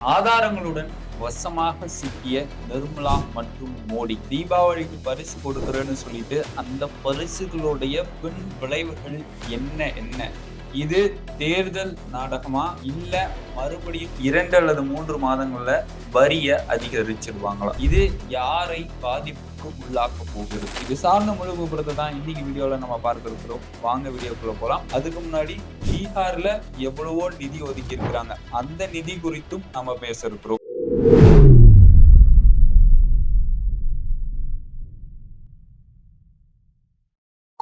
ஆதாரங்களுடன் வசமாக சிக்கிய நிர்மலா மற்றும் மோடி தீபாவளிக்கு பரிசு கொடுக்கிறேன்னு சொல்லிட்டு அந்த பரிசுகளுடைய பின் விளைவுகள் என்ன இது தேர்தல் நாடகமா இல்ல மறுபடியும் 2 அல்லது 3 மாதங்கள்ல வரிய அதிகரிச்சிருவாங்களா? இது யாரை பாதிப்புக்கு உள்ளாக்க போகிறது? இது சார்ந்த முழு விபரத்தை தான் இன்னைக்கு வீடியோல நம்ம பார்க்க இருக்கிறோம். வாங்க வீடியோக்குள்ள போலாம். அதுக்கு முன்னாடி பீகார்ல எவ்வளவோ நிதி ஒதுக்கி இருக்கிறாங்க, அந்த நிதி குறித்தும் நம்ம பேச இருக்கிறோம்.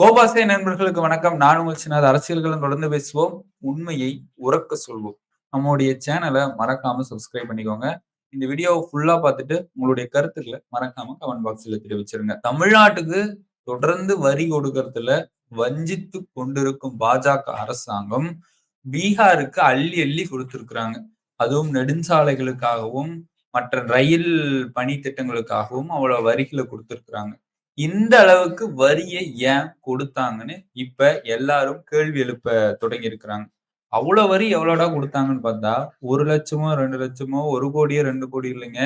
கோபாசே நண்பர்களுக்கு வணக்கம். நான் உங்கள் சின்ன அரசியல்களும் தொடர்ந்து பேசுவோம், உண்மையை உறக்க சொல்வோம். நம்மளுடைய சேனலை மறக்காம சப்ஸ்கிரைப் பண்ணிக்கோங்க. இந்த வீடியோவை ஃபுல்லா பார்த்துட்டு உங்களுடைய கருத்துக்களை மறக்காம கமெண்ட் பாக்ஸ்ல தெரிவிச்சிருங்க. தமிழ்நாட்டுக்கு தொடர்ந்து வரி கொடுக்கறதுல வஞ்சித்து கொண்டிருக்கும் பாஜக அரசாங்கம் பீகாருக்கு அள்ளி அள்ளி கொடுத்திருக்கிறாங்க. அதுவும் நெடுஞ்சாலைகளுக்காகவும் மற்ற ரயில் பணி திட்டங்களுக்காகவும் அவ்வளவு வரிகளை கொடுத்திருக்கிறாங்க. இந்த அளவுக்கு வரியை ஏன் கொடுத்தாங்கன்னு இப்ப எல்லாரும் கேள்வி எழுப்ப தொடங்கி இருக்கிறாங்க. அவ்வளவு வரி எவ்வளோடா கொடுத்தாங்கன்னு பார்த்தா 1 லட்சமோ 2 லட்சமோ 1 கோடியோ 2 கோடி இல்லைங்க,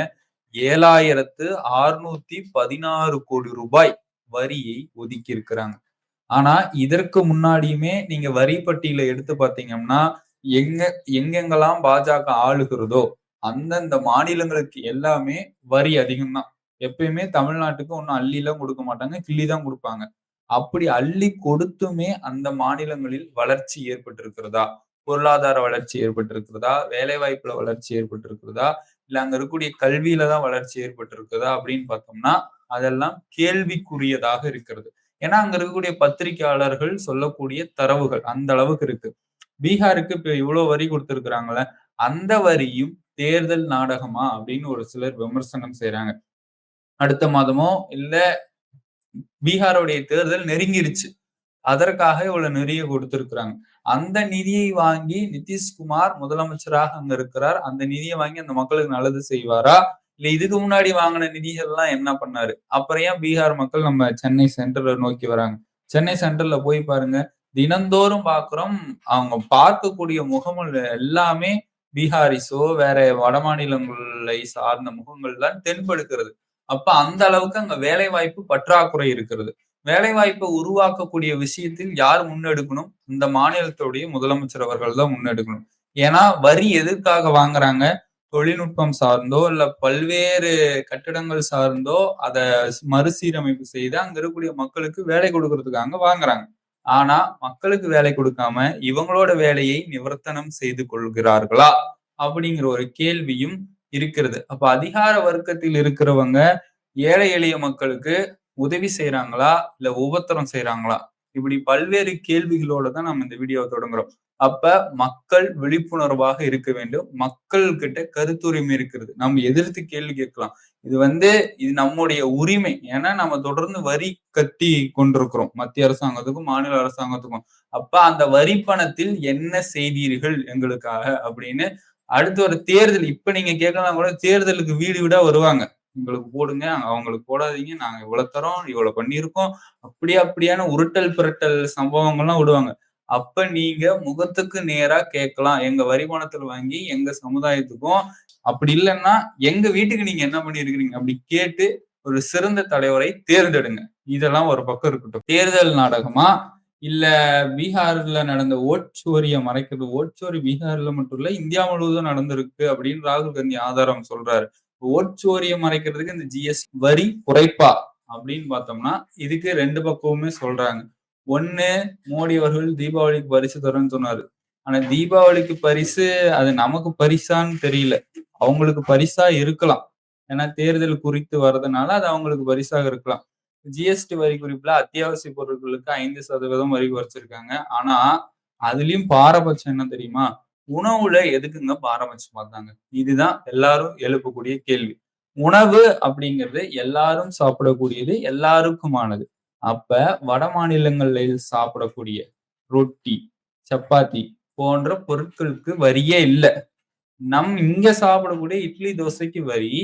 7,616 கோடி ரூபாய் வரியை ஒதுக்கி இருக்கிறாங்க. ஆனா இதற்கு முன்னாடியுமே நீங்க வரி பட்டியலை எடுத்து பார்த்தீங்கன்னா எங்கெங்கெல்லாம் பாஜக ஆளுகிறதோ அந்தந்த மாநிலங்களுக்கு எல்லாமே வரி அதிகம் தான். எப்பயுமே தமிழ்நாட்டுக்கு ஒன்னும் அள்ளிலாம் கொடுக்க மாட்டாங்க, கிள்ளி தான் கொடுப்பாங்க. அப்படி அள்ளி கொடுத்துமே அந்த மாநிலங்களில் வளர்ச்சி ஏற்பட்டிருக்கிறதா, பொருளாதார வளர்ச்சி ஏற்பட்டிருக்கிறதா, வேலை வாய்ப்புல வளர்ச்சி ஏற்பட்டிருக்கிறதா, இல்ல அங்க இருக்கக்கூடிய கல்வியில தான் வளர்ச்சி ஏற்பட்டிருக்கிறதா அப்படின்னு பார்த்தோம்னா அதெல்லாம் கேள்விக்குரியதாக இருக்கிறது. ஏன்னா அங்க இருக்கக்கூடிய பத்திரிகையாளர்கள் சொல்லக்கூடிய தரவுகள் அந்த அளவுக்கு இருக்கு. பீகாருக்கு இப்ப இவ்வளவு வரி கொடுத்திருக்கிறாங்களே, அந்த வரியும் தேர்தல் நாடகமா அப்படின்னு ஒரு சிலர் விமர்சனம் செய்யறாங்க. அடுத்த மாதமோ இல்ல பீகாருடைய தேர்தல் நெருங்கிருச்சு, அதற்காக இவ்வளவு நிறைய கொடுத்திருக்கிறாங்க. அந்த நிதியை வாங்கி நிதிஷ்குமார் முதலமைச்சராக அங்க இருக்கிறார். அந்த நிதியை வாங்கி அந்த மக்களுக்கு நல்லது செய்வாரா, இல்ல இதுக்கு முன்னாடி வாங்கின நிதிகள் எல்லாம் என்ன பண்ணாரு? அப்புறம் ஏன் பீகார் மக்கள் நம்ம சென்னை சென்ட்ரலை நோக்கி வராங்க? சென்னை சென்ட்ரல்ல போய் பாருங்க, தினந்தோறும் பார்க்கிறோம். அவங்க பார்க்கக்கூடிய முகங்கள் எல்லாமே பீகாரிஸோ வேற வட மாநிலங்களை சார்ந்த முகங்கள் தான் தென்படுகிறது. அப்ப அந்த அளவுக்கு அங்க வேலை வாய்ப்பு பற்றாக்குறை இருக்கிறது. வேலை வாய்ப்பை உருவாக்கக்கூடிய விஷயத்தில் யார் முன்னெடுக்கணும்? இந்த மாநிலத்துடைய முதலமைச்சர் அவர்கள் தான் முன்னெடுக்கணும். ஏன்னா வரி எதற்காக வாங்குறாங்க? தொழில்நுட்பம் சார்ந்தோ இல்ல பல்வேறு கட்டிடங்கள் சார்ந்தோ அத மறுசீரமைப்பு செய்து அங்க இருக்கக்கூடிய மக்களுக்கு வேலை கொடுக்கறதுக்காக வாங்குறாங்க. ஆனா மக்களுக்கு வேலை கொடுக்காம இவங்களோட வேலையை நிவர்த்தனம் செய்து கொள்கிறார்களா அப்படிங்கிற ஒரு கேள்வியும் இருக்கிறது. அப்ப அதிகார வர்க்கத்தில் இருக்கிறவங்க ஏழை எளிய மக்களுக்கு உதவி செய்யறாங்களா இல்ல உபத்திரம் செய்யறாங்களா, இப்படி பல்வேறு கேள்விகளோட தான் நம்ம இந்த வீடியோவை தொடங்குறோம். அப்ப மக்கள் விழிப்புணர்வாக இருக்க வேண்டும். மக்கள் கிட்ட கருத்துரிமை இருக்கிறது, நம்ம எதிர்த்து கேள்வி கேட்கலாம். இது நம்முடைய உரிமை. ஏன்னா நம்ம தொடர்ந்து வரி கட்டி கொண்டிருக்கிறோம் மத்திய அரசாங்கத்துக்கும் மாநில அரசாங்கத்துக்கும். அப்ப அந்த வரி பணத்தில் என்ன செய்தீர்கள் எங்களுக்காக அப்படின்னு அடுத்து ஒரு தேர்தல், இப்ப நீங்க கேட்கலாம் கூட, தேர்தலுக்கு வீடு வீடா வருவாங்க. எங்களுக்கு போடுங்க, அவங்களுக்கு போடாதீங்க, நாங்க இவ்வளவு தரோம், இவ்வளவு பண்ணியிருக்கோம், அப்படியான உருட்டல் பிரட்டல் சம்பவங்கள்லாம் விடுவாங்க. அப்ப நீங்க முகத்துக்கு நேரா கேட்கலாம், எங்க வரி பணத்துல வாங்கி எங்க சமுதாயத்துக்கும், அப்படி இல்லைன்னா எங்க வீட்டுக்கு நீங்க என்ன பண்ணிருக்கிறீங்க அப்படி கேட்டு ஒரு சிறந்த தலைவரை தேர்ந்தெடுங்க. இதெல்லாம் ஒரு பக்கம் இருக்கட்டும். தேர்தல் நாடகமா இல்ல பீகார்ல நடந்த ஓட்சோரிய மறைக்கிறது? ஓட்சோரி பீகார்ல மட்டும் இல்ல, இந்தியா முழுவதும் நடந்திருக்கு அப்படின்னு ராகுல் காந்தி ஆதாரம் சொல்றாரு. ஓட்சோரிய மறைக்கிறதுக்கு இந்த ஜிஎஸ்டி வரி குறைப்பா அப்படின்னு பார்த்தோம்னா இதுக்கு 2 பக்கமுமே சொல்றாங்க. ஒண்ணு, மோடி அவர்கள் தீபாவளிக்கு பரிசு தரேன்னு சொன்னாரு. ஆனா தீபாவளிக்கு பரிசு அது நமக்கு பரிசான்னு தெரியல, அவங்களுக்கு பரிசா இருக்கலாம். ஏன்னா தேர்தல் குறித்து வர்றதுனால அது அவங்களுக்கு பரிசாக இருக்கலாம். ஜிஎஸ்டி வரி குறிப்புல அத்தியாவசிய பொருட்களுக்கு 5% வரி குறைச்சிருக்காங்க. ஆனா அதுலயும் பாரபட்சம் என்ன தெரியுமா? உணவுல எதுக்குங்க பாரபட்சம் பார்த்தாங்க? இதுதான் எல்லாரும் எழுப்பக்கூடிய கேள்வி. உணவு அப்படிங்கிறது எல்லாரும் சாப்பிடக்கூடியது, எல்லாருக்குமானது. அப்ப வட மாநிலங்களில் சாப்பிடக்கூடிய ரொட்டி, சப்பாத்தி போன்ற பொருட்களுக்கு வரியே இல்ல. இங்க சாப்பிடக்கூடிய இட்லி தோசைக்கு வரி.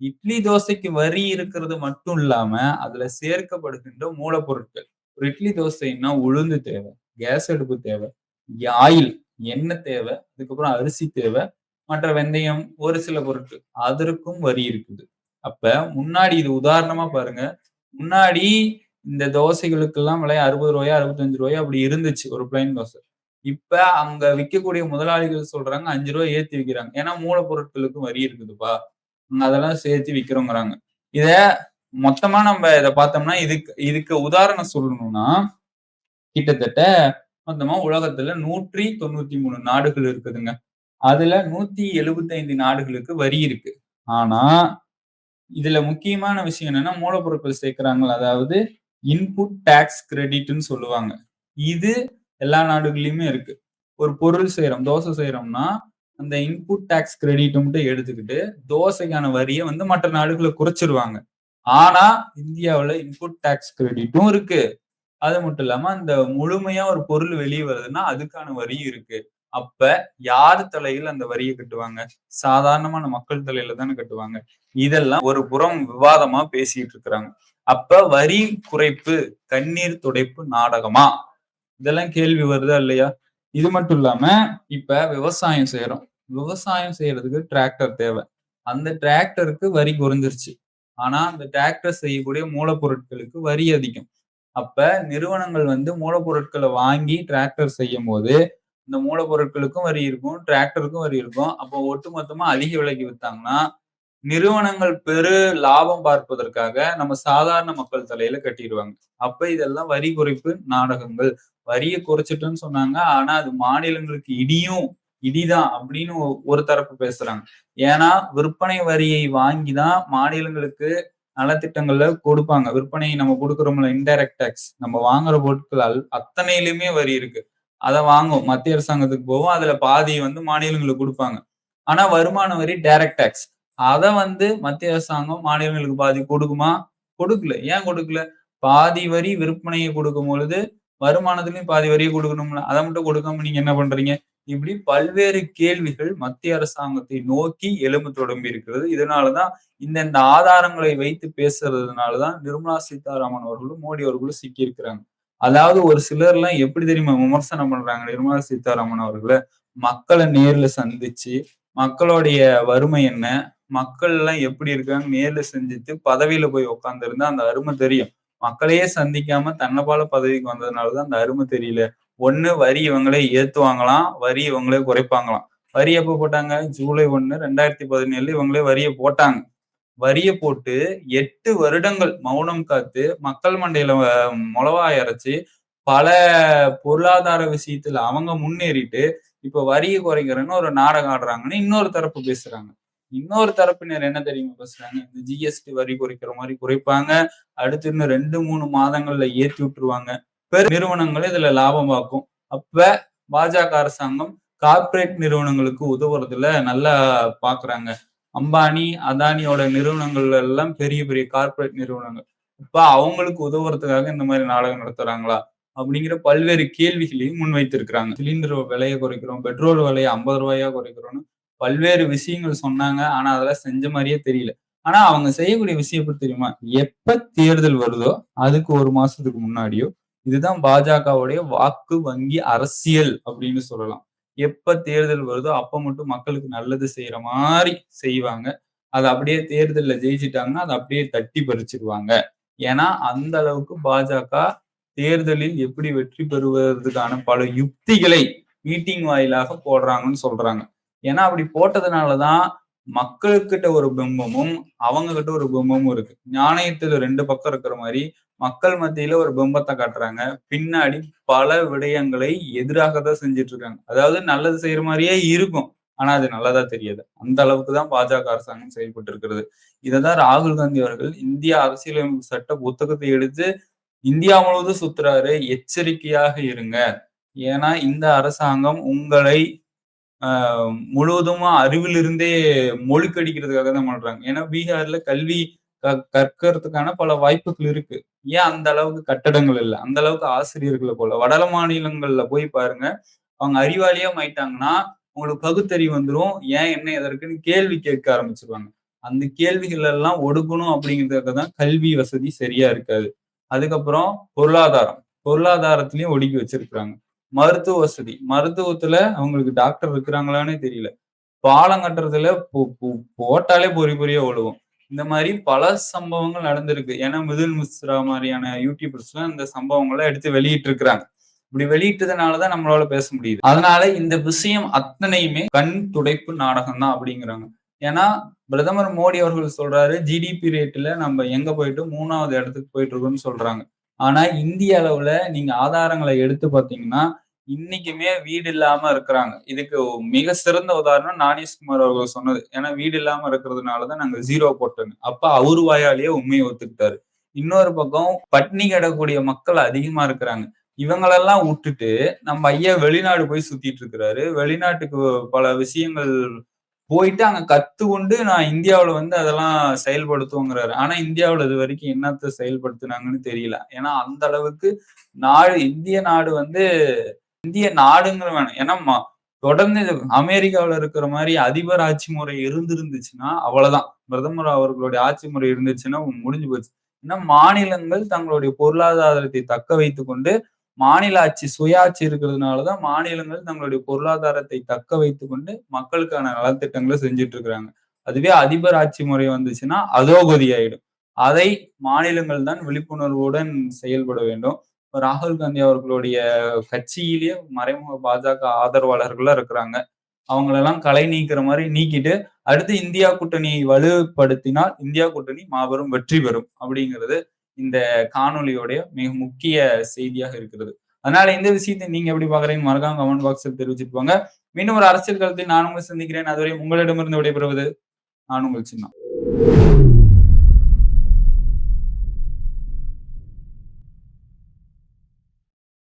இட்லி தோசைக்கு வரி இருக்கிறது மட்டும் இல்லாம அதுல சேர்க்கப்படுகின்ற மூலப்பொருட்கள். ஒரு இட்லி தோசைன்னா உளுந்து தேவை, கேஸ் அடுப்பு தேவை, ஆயில் எண்ணெய் தேவை, அதுக்கப்புறம் அரிசி தேவை, மற்ற வெந்தயம், ஒரு சில பொருட்கள். அதற்கும் வரி இருக்குது. அப்ப முன்னாடி இது உதாரணமா பாருங்க. முன்னாடி இந்த தோசைகளுக்கெல்லாம் விலை ரூ. 60 ரூ. 65 அப்படி இருந்துச்சு ஒரு பிளைன் தோசை. இப்ப அங்க விக்கக்கூடிய முதலாளிகள் சொல்றாங்க ரூ. 5 ஏத்தி விக்கிறாங்க. ஏன்னா மூலப்பொருட்களுக்கும் வரி இருக்குதுப்பா. அதெல்லாம் சேர்த்து விக்கிறோங்கிறாங்க. இத மொத்தமா நம்ம இத பார்த்தோம்னா, இதுக்கு இதுக்கு உதாரணம் சொல்லணும்னா, கிட்டத்தட்ட மொத்தமா உலகத்துல 193 நாடுகள் இருக்குதுங்க. அதுல 175 நாடுகளுக்கு வரி இருக்கு. ஆனா, இதுல முக்கியமான விஷயம் என்னன்னா, மூலப்பொருட்கள் சேர்க்கிறாங்கல்ல, அதாவது இன்புட் டாக்ஸ் கிரெடிட்ன்னு சொல்லுவாங்க. இது எல்லா நாடுகள்லயுமே இருக்கு. ஒரு பொருள் செய்றோம், தோசை செய்றோம்னா, அந்த இன்புட் டாக்ஸ் கிரெடிட்ட மட்டும் எடுத்துக்கிட்டு, தோசைக்கான வரிய வந்து மற்ற நாடுகள்ல குறைச்சிருவாங்க. ஆனா, இந்தியாவுல இன்புட் டாக்ஸ் கிரெடிட்டும் இருக்கு. அது மட்டும் இல்லாம, அந்த முழுமையா ஒரு பொருள் வெளிய வருதுன்னா, அதுக்கான வரியும் இருக்கு. அப்ப யார் தலையில அந்த வரிய கட்டுவாங்க? சாதாரணமான மக்கள் தலையில தானே கட்டுவாங்க. இதெல்லாம் ஒரு புறம் விவாதமா பேசிட்டு இருக்கிறாங்க. அப்ப வரி குறைப்பு, கண்ணீர் துடைப்பு நாடகமா? இதெல்லாம் கேள்வி வருதா இல்லையா? இது மட்டும் இல்லாம, இப்ப விவசாயம் செய்றோம். விவசாயம் செய்றதுக்கு டிராக்டர் தேவ. அந்த டிராக்டருக்கு வரி குறைஞ்சிருச்சு. ஆனா, அந்த டிராக்டர் செய்யக்கூடிய மூலப்பொருட்களுக்கு வரி அதிகம். அப்ப நிறுவனங்கள் வந்து மூலப்பொருட்கள வாங்கி டிராக்டர் செய்யும்போது, இந்த மூலப்பொருட்களுக்கும் வரி இருக்கும், டிராக்டருக்கும் வரி இருக்கும். அப்போ ஒட்டுமொத்தமா அதிக விலைக்கு வித்தாங்கன்னா, நிறுவனங்கள் லாபம் பார்ப்பதற்காக நம்ம சாதாரண மக்கள் தலையில கட்டிருவாங்க. அப்ப இதெல்லாம் வரி குறைப்பு நாடகங்கள். வரிய குறைச்சுட்டோம்னு சொன்னாங்க. ஆனா அது மாநிலங்களுக்கு இடிதான் அப்படின்னு ஒரு தரப்பு பேசுறாங்க. ஏன்னா விற்பனை வரியை வாங்கி தான் மாநிலங்களுக்கு நலத்திட்டங்கள்ல கொடுப்பாங்க. விற்பனை நம்ம குடுக்குறோம்ல இன்டைரக்ட் டாக்ஸ். நம்ம வாங்குற பொருட்கள் அத்தனையிலுமே வரி இருக்கு. அத வாங்கும். மத்திய அரசாங்கத்துக்கு போகும். அதுல பாதி வந்து மாநிலங்களுக்கு குடுப்பாங்க. ஆனா வருமான வரி டைரக்ட் டாக்ஸ். அத வந்து மத்திய அரசாங்கம் மாநிலங்களுக்கு பாதி கொடுக்குமா? கொடுக்கல. ஏன் கொடுக்கல? பாதி வரி விற்பனைய கொடுக்கும் பொழுது, வருமானத்திலயும் பாதி வரிய கொடுக்கணும்ல. அத மட்டும் கொடுக்காம நீங்க என்ன பண்றீங்க? இப்படி பல்வேறு கேள்விகள் மத்திய அரசாங்கத்தை நோக்கி எழும்பத் தொடங்கி இருக்கிறது. இதனால தான் இந்த ஆதாரங்களை வைத்து பேசுறதுனால தான் நிர்மலா சீதாராமன் அவர்களும், மோடி அவர்களும் சிக்கியிருக்கிறாங்க. அதாவது ஒரு சிலர்லாம் எப்படி தெரியுமா விமர்சனம் பண்றாங்க நிர்மலா சீதாராமன் அவர்கள? மக்கள நேர்ல சந்திச்சு, மக்களுடைய வறுமை என்ன? மக்கள் எல்லாம் எப்படி இருக்காங்க நேர்ல சந்தித்து பதவியில போய் உட்கார்ந்திருந்தா அந்த அருமை தெரியும். மக்களையே சந்திக்காம தன்னபால பதவிக்கு வந்ததுனால தான் அந்த அருமை தெரியல. ஒண்ணு வரி இவங்களே ஏத்துவாங்களாம், வரி இவங்களே குறைப்பாங்களாம். வரி எப்ப போட்டாங்க? ஜூலை 1, 2017 இவங்களே வரிய போட்டாங்க. வரிய போட்டு 8 வருடங்கள் மௌனம் காத்து, மக்கள் மண்டையில மொளவாய அரைச்சு, பல பொருளாதார விஷயத்துல அவங்க முன்னேறிட்டு, இப்ப வரிய குறைக்கிறேன்னு ஒரு நாடகம் ஆடுறாங்கன்னு இன்னொரு தரப்பு பேசுறாங்க. இன்னொரு தரப்பினர் என்ன தெரியுமா பேசுறாங்க? இந்த ஜிஎஸ்டி வரி குறைக்கிற மாரி குறைப்பாங்க. அடுத்து இன்னும் 2, 3 மாதங்கள்ல ஏத்தி விட்டுருவாங்க. நிறுவனங்களும் இதுல லாபம் பார்க்கும். அப்ப பாஜக அரசாங்கம் கார்ப்பரேட் நிறுவனங்களுக்கு உதவுறதுல நல்லா பார்க்குறாங்க. அம்பானி, அதானியோட நிறுவனங்கள் எல்லாம் பெரிய பெரிய கார்ப்பரேட் நிறுவனங்கள். இப்ப அவங்களுக்கு உதவுறதுக்காக இந்த மாரி நாடகம் நடத்துறாங்களா? அப்படிங்கிற பல்வேறு கேள்விகளையும் முன்வைத்திருக்கிறாங்க. சிலிண்டர் விலைய குறைக்கிறோம், பெட்ரோல் விலைய ரூ. 50 குறைக்கிறோம்னு பல்வேறு விஷயங்கள் சொன்னாங்க. ஆனா அதெல்லாம் செஞ்ச மாரியே தெரியல. ஆனா அவங்க செய்யக்கூடிய விஷயம் எப்படி தெரியுமா? எப்ப தேர்தல் வருதோ, அதுக்கு 1 மாசத்துக்கு முன்னாடியோ, இதுதான் பாஜகவுடைய வாக்கு வங்கி அரசியல் அப்படின்னு சொல்லலாம். எப்ப தேர்தல் வருதோ, அப்ப மட்டும் மக்களுக்கு நல்லது செய்ற மாரி செய்வாங்க. அத அப்படியே தேர்தல்ல ஜெயிச்சுட்டாங்கன்னா, அத அப்படியே தட்டி பறிச்சுருவாங்க. ஏன்னா, அந்த அளவுக்கு பாஜக தேர்தலில் எப்படி வெற்றி பெறுவதற்கான பல யுக்திகளை மீட்டிங் வாயிலாக போடுறாங்கன்னு சொல்றாங்க. ஏன்னா, அப்படி போட்டதுனால தான் மக்கள்கிட்ட ஒரு பிம்பமும், அவங்க கிட்ட ஒரு பிம்பமும் இருக்கு. நாணயத்துல 2 பக்கம் இருக்கிற மாரி, மக்கள் மத்தியில ஒரு பிம்பத்த காட்டுறாங்க. பின்னாடி பல விடயங்களை எதிராக தான் செஞ்சுட்டு இருக்காங்க. அதாவது நல்லது செய்ற மாரியே இருக்கும். ஆனா அது நல்லதா தெரியாது. அந்த அளவுக்கு தான் பாஜக அரசாங்கம் செயல்பட்டு இருக்கிறது. இததான் ராகுல் காந்தி அவர்கள் இந்திய அரசியலமைப்பு சட்ட புத்தகத்தை எடுத்து இந்தியா முழுவதும் சுத்துறாரு. எச்சரிக்கையாக இருங்க. ஏன்னா இந்த அரசாங்கம் உங்களை அ முழுவதுமா அறிவிலிருந்தே மொழுக்கடிக்கிறதுக்காக தான் பண்றாங்க. ஏன்னா பீகார்ல கல்வி கற்கறதுக்கான பல வாய்ப்புகள் இருக்கு. ஏன் அந்த அளவுக்கு கட்டடங்கள் இல்ல? அந்த அளவுக்கு ஆசிரியர்கள போல. வட மாநிலங்கள்ல போய் பாருங்க. அவங்க அறிவாளியா மாயிட்டாங்கன்னா, உங்களுக்கு பகுத்தறிவு வந்துரும். ஏன், என்ன, எதற்குன்னு கேள்வி கேட்க ஆரம்பிச்சுருவாங்க. அந்த கேள்விகள் எல்லாம் ஒடுக்கணும் அப்படிங்கிறதுக்காக தான் கல்வி வசதி சரியா இருக்காது. அதுக்கப்புறம் பொருளாதாரம். பொருளாதாரத்திலயும் ஒடுக்கி வச்சிருக்கிறாங்க. மருத்துவ வசதி. மருத்துவத்துல அவங்களுக்கு டாக்டர் இருக்கிறாங்களான்னே தெரியல. பாலம் கட்டுறதுல போட்டாலே பொறி பொறியா விழுவும். இந்த மாரி பல சம்பவங்கள் நடந்திருக்கு. ஏன்னா, மிதுன் மிஸ்ரா மாரியான யூடியூபர்ஸ்லாம் இந்த சம்பவங்கள எடுத்து வெளியிட்டிருக்கிறாங்க. இப்படி வெளியிட்டதுனால தான் நம்மளால பேச முடியுது. அதனால இந்த விஷயம் அத்தனையுமே கண் துடைப்பு நாடகம் தான் அப்படிங்கிறாங்க. ஏன்னா, பிரதமர் மோடி அவர்கள் சொல்றாரு, ஜிடிபி ரேட்ல நம்ம எங்க போயிட்டு 3வது இடத்துக்கு போயிட்டு இருக்கோம்னு சொல்றாங்க. ஆனா, இந்திய அளவுல நீங்க ஆதாரங்கள எடுத்து பார்த்தீங்கன்னா, இன்னைக்குமே வீடு இல்லாம இருக்கிறாங்க. இதுக்கு மிக சிறந்த உதாரணம் ஞானேஷ்குமார் அவர்கள் சொன்னது. ஏன்னா வீடு இல்லாம இருக்கிறதுனால தான் நாங்க 0 போட்டோம்ன்னு. அப்ப அவரு வாயாலேயே உண்மைய ஒத்துக்கிட்டாரு. இன்னொரு பக்கம் பட்டினி கிடக்கக்கூடிய மக்கள் அதிகமா இருக்கிறாங்க. இவங்களெல்லாம் வுட்டுட்டு நம்ம ஐயா வெளிநாடு போய் சுத்திட்டு இருக்கிறாரு. வெளிநாட்டுக்கு பல விஷயங்கள் போயிட்டு அங்க கத்துக்கொண்டு நான் இந்தியாவுல வந்து அதெல்லாம் செயல்படுத்துவோங்கிறாரு. ஆனா இந்தியாவுல இதுவரைக்கும் என்னத்த செயல்படுத்துனாங்கன்னு தெரியல. ஏன்னா அந்த அளவுக்கு இந்திய நாடு வந்து இந்திய நாடுங்கிற வேணாம். ஏன்னா தொடர்ந்து இது அமெரிக்காவுல இருக்கிற மாரி அதிபர் ஆட்சி முறை இருந்திருந்துச்சுன்னா, அவ்வளதான். பிரதமர் அவர்களுடைய ஆட்சி முறை இருந்துச்சுன்னா முடிஞ்சு போச்சு. ஏன்னா மாநிலங்கள் தங்களுடைய பொருளாதாரத்தை தக்க வைத்துக் கொண்டு மாநில ஆட்சி, சுயாட்சி இருக்கிறதுனால தான் மாநிலங்கள் தங்களுடைய பொருளாதாரத்தை தக்க வைத்துக் கொண்டு மக்களுக்கான நலத்திட்டங்கள செஞ்சுட்டு இருக்கிறாங்க. அதுவே அதிபர் ஆட்சி முறை வந்துச்சுன்னா அதோகதி ஆயிடும். அதை மாநிலங்கள் தான் விழிப்புணர்வுடன் செயல்பட வேண்டும். ராகுல் காந்தி அவர்களுடைய கட்சியிலேயே மறைமுக பாஜக ஆதரவாளர்கள்லாம் இருக்கிறாங்க. அவங்களெல்லாம் களை நீக்கிற மாரி நீக்கிட்டு, அடுத்து இந்தியா கூட்டணியை வலுப்படுத்தினால், இந்தியா கூட்டணி மாபெரும் வெற்றி பெறும். அப்படிங்கிறது இந்த காணொளியோடைய மிக முக்கிய செய்தியாக இருக்கிறது. அதனால இந்த விஷயத்தை நீங்க எப்படி பார்க்குறீங்கன்னு மறக்காம கமெண்ட் பாக்ஸ்ல தெரிவிச்சுட்டு போங்க. மீண்டும் ஒரு அரசியல் களத்தில் நான் உங்களை சந்திக்கிறேன். அதுவரை உங்களிடமிருந்து விடைபெறுவது நான் உங்கள் சின்னா.